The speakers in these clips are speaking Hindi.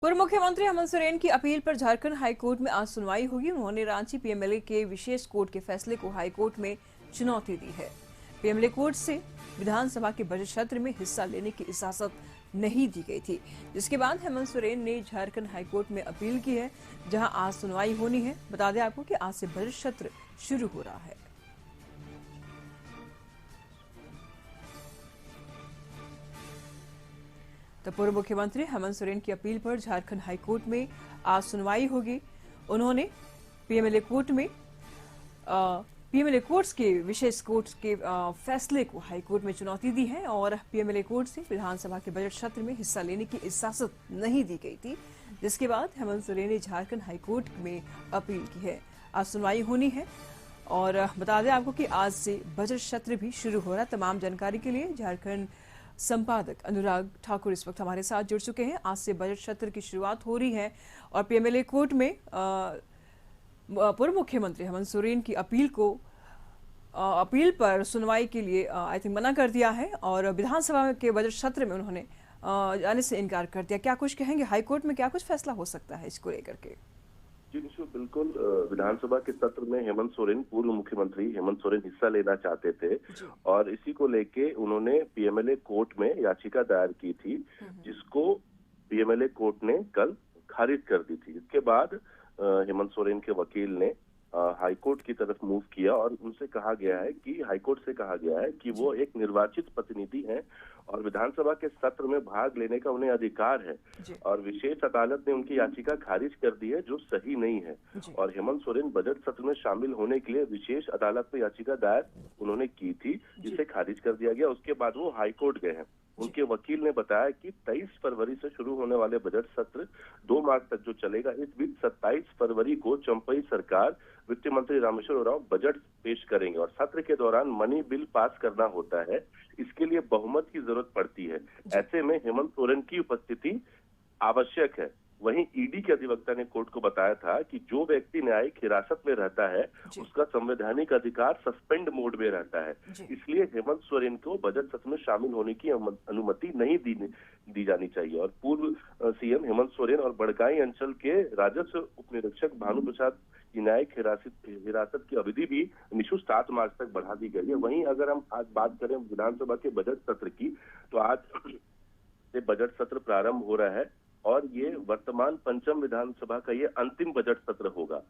पूर्व मुख्यमंत्री हेमंत सोरेन की अपील पर झारखंड हाईकोर्ट में आज सुनवाई होगी। उन्होंने रांची पीएमएलए के विशेष कोर्ट के फैसले को हाईकोर्ट में चुनौती दी है। पीएमएलए कोर्ट से विधानसभा के बजट सत्र में हिस्सा लेने की इजाजत नहीं दी गई थी, जिसके बाद हेमंत सोरेन ने झारखंड हाईकोर्ट में अपील की है, जहां आज सुनवाई होनी है। बता दें आपको कि आज से बजट सत्र शुरू हो रहा है। तो पूर्व मुख्यमंत्री हेमंत सोरेन की अपील पर झारखंड हाईकोर्ट में आज सुनवाई होगी। उन्होंने पीएमएलए कोर्ट्स के विशेष कोर्ट के फैसले को हाईकोर्ट में चुनौती दी है और पीएमएलए कोर्ट से विधानसभा के बजट सत्र में हिस्सा लेने की इजाजत नहीं दी गई थी, जिसके बाद हेमंत सोरेन ने झारखंड हाईकोर्ट में अपील की है। आज सुनवाई होनी है और बता दें आपको कि आज से बजट सत्र भी शुरू हो रहा है। तमाम जानकारी के लिए झारखंड संपादक अनुराग ठाकुर इस वक्त हमारे साथ जुड़ चुके हैं। आज से बजट सत्र की शुरुआत हो रही है और पीएमएलए कोर्ट में पूर्व मुख्यमंत्री हेमंत सोरेन की अपील पर सुनवाई के लिए आई थिंक मना कर दिया है और विधानसभा के बजट सत्र में उन्होंने जाने से इनकार कर दिया। क्या कुछ कहेंगे, हाईकोर्ट में क्या कुछ फैसला हो सकता है इसको लेकर के? जी निशु, बिल्कुल। विधानसभा के सत्र में हेमंत सोरेन, पूर्व मुख्यमंत्री हेमंत सोरेन हिस्सा लेना चाहते थे और इसी को लेके उन्होंने पीएमएलए कोर्ट में याचिका दायर की थी, जिसको पीएमएलए कोर्ट ने कल खारिज कर दी थी। इसके बाद हेमंत सोरेन के वकील ने हाईकोर्ट की तरफ मूव किया और उनसे कहा गया है कि हाईकोर्ट से कहा गया है कि वो एक निर्वाचित प्रतिनिधि हैं और विधानसभा के सत्र में भाग लेने का उन्हें अधिकार है और विशेष अदालत ने उनकी याचिका खारिज कर दी है, जो सही नहीं है। और हेमंत सोरेन बजट सत्र में शामिल होने के लिए विशेष अदालत में याचिका दायर उन्होंने की थी, जिसे खारिज कर दिया गया। उसके बाद वो हाईकोर्ट गए हैं। उनके वकील ने बताया कि 23 फरवरी से शुरू होने वाले बजट सत्र 2 मार्च तक जो चलेगा, इस बीच 27 फरवरी को चंपई सरकार वित्त मंत्री रामेश्वर उरांव बजट पेश करेंगे और सत्र के दौरान मनी बिल पास करना होता है। इसके लिए बहुमत की जरूरत पड़ती है। ऐसे में हेमंत सोरेन की उपस्थिति आवश्यक है। वहीं ईडी के अधिवक्ता ने कोर्ट को बताया था कि जो व्यक्ति न्यायिक हिरासत में रहता है उसका संवैधानिक अधिकार सस्पेंड मोड में रहता है, इसलिए हेमंत सोरेन को बजट सत्र में शामिल होने की अनुमति नहीं दी जानी चाहिए। और पूर्व सीएम हेमंत सोरेन और बड़काई अंचल के राजस्व उप निरीक्षक भानु प्रसाद की न्यायिक हिरासत की अवधि भी निशु 7 मार्च तक बढ़ा दी गई है। वहीं अगर हम आज बात करें विधानसभा के बजट सत्र की, तो आज से बजट सत्र प्रारंभ हो रहा है और ये वर्तमान पंचम विधानसभा का ये अंतिम बजट सत्र होगा,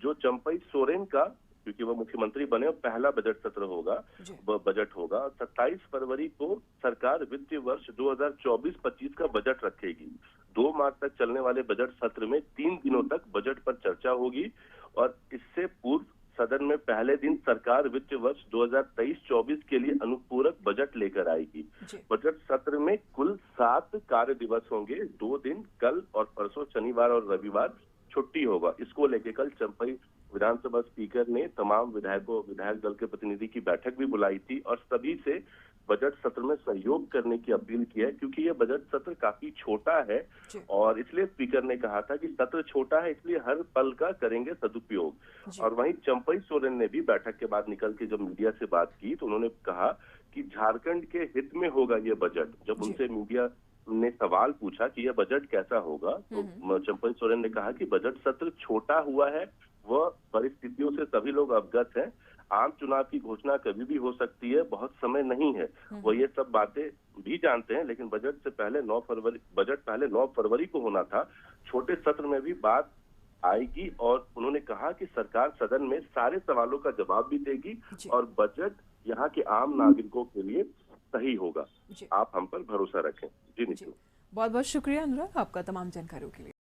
जो चंपई सोरेन का, क्योंकि वो मुख्यमंत्री बने, पहला बजट सत्र होगा, बजट होगा। 27 फरवरी को सरकार वित्तीय वर्ष 2024-25 का बजट रखेगी। 2 मार्च तक चलने वाले बजट सत्र में 3 दिनों तक बजट पर चर्चा होगी और इससे पूर्व सदन में पहले दिन सरकार वित्त वर्ष 2023-24 के लिए अनुपूरक बजट लेकर आएगी। बजट सत्र में कुल 7 कार्य दिवस होंगे। 2 दिन, कल और परसों शनिवार और रविवार छुट्टी होगा। इसको लेकर कल चंपई विधानसभा स्पीकर ने तमाम विधायक दल के प्रतिनिधि की बैठक भी बुलाई थी और सभी से बजट सत्र में सहयोग करने की अपील की है, क्योंकि ये बजट सत्र काफी छोटा है और इसलिए स्पीकर ने कहा था कि सत्र छोटा है, इसलिए हर पल का करेंगे सदुपयोग। और वहीं चंपई सोरेन ने भी बैठक के बाद निकल के जब मीडिया से बात की तो उन्होंने कहा कि झारखंड के हित में होगा ये बजट। जब उनसे मीडिया ने सवाल पूछा कि यह बजट कैसा होगा, तो चंपई सोरेन ने कहा कि बजट सत्र छोटा हुआ है, वह परिस्थितियों से सभी लोग अवगत हैं। आम चुनाव की घोषणा कभी भी हो सकती है, बहुत समय नहीं है। वो ये सब बातें भी जानते हैं, लेकिन बजट पहले 9 फरवरी को होना था। छोटे सत्र में भी बात आएगी और उन्होंने कहा कि सरकार सदन में सारे सवालों का जवाब भी देगी और बजट यहाँ के आम नागरिकों के लिए सही होगा। आप हम पर भरोसा रखें। जी निशु, बहुत बहुत शुक्रिया अनुराग आपका तमाम जानकारियों के लिए।